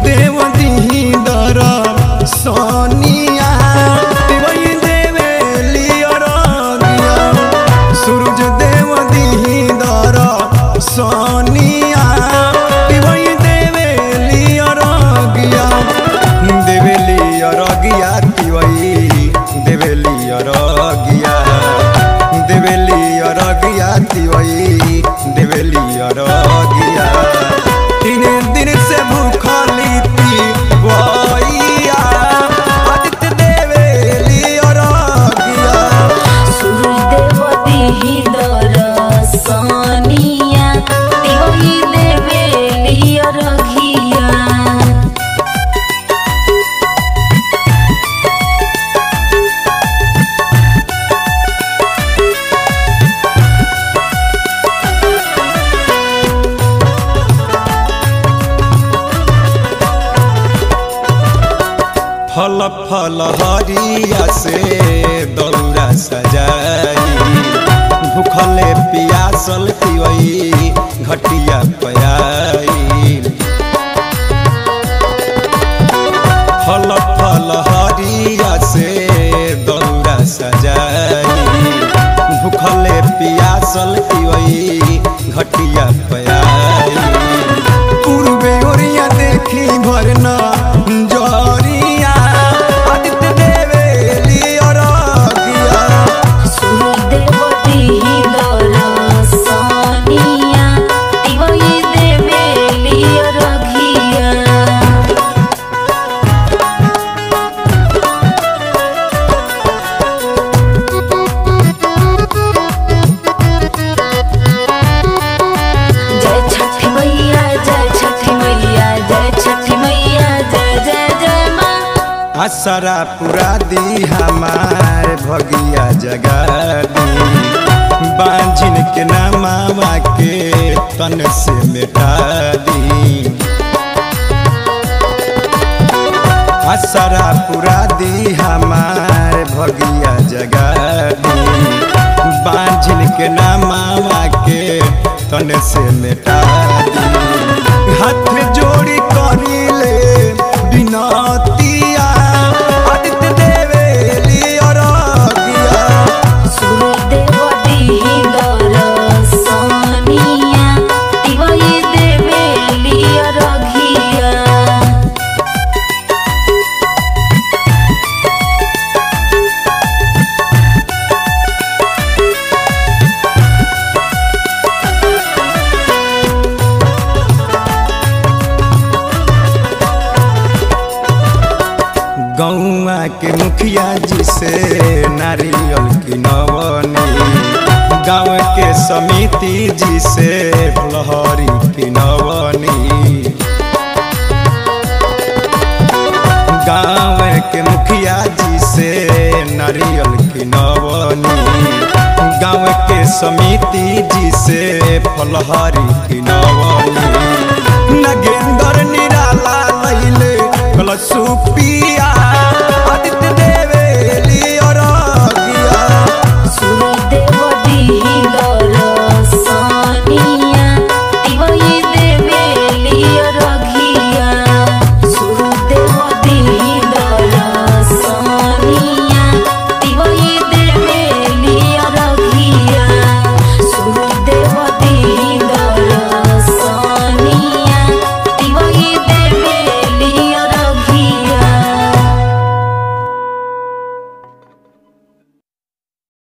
देव दीही दर सोनिया तिवई देवेली अरगिया सूरज देव दीही दर सोनिया तिवई देवेली अरगिया देवेली अरगिया तिवई देवेली अरगिया देवेली अरगिया तिवई देवेली अरगिया तीन दिन से भूखली वैया आदित्य देवेली अरगिया सूरज देव दीही दर सोनिया तिवई देवेली अरगिया। फल फल हरिया से दौरा सजाई भूखले पियासल तिवई घटिया पयाई फल फल हरिया से दौरा सजाई भूखले पियासल तिवई घटिया पयाई पूर्वे ओरिया देखी भरना जरिया आदित्य देवेली अरगिया सूरज देव दीही दर सोनिया तिवई देवेली अरगिया। जय छठी मैया जय छठी मैया जय छठी मैया जय जय जय माँ। आसरा पूरा दी हमार भगिया जगा दी बांझिन के नामावा के तन से मिटा दी आसरा पूरा दी हमार भगिया जगा दी बांझिन के नामावा के तन से मिटा दी हाथ जोड़ी करी ले बिनतिया आदित्य देवेली अरगिया सूरज देव दीही दर सोनिया तिवई देवेली अरगिया। गौआ के मुखिया जी से नारियल की नवनी गाँव के समिति जी से लहरी की नवनी गाँव के मुखिया जी से नारियल की नवनी गाँव के समिति जी से फलहारी की नवनी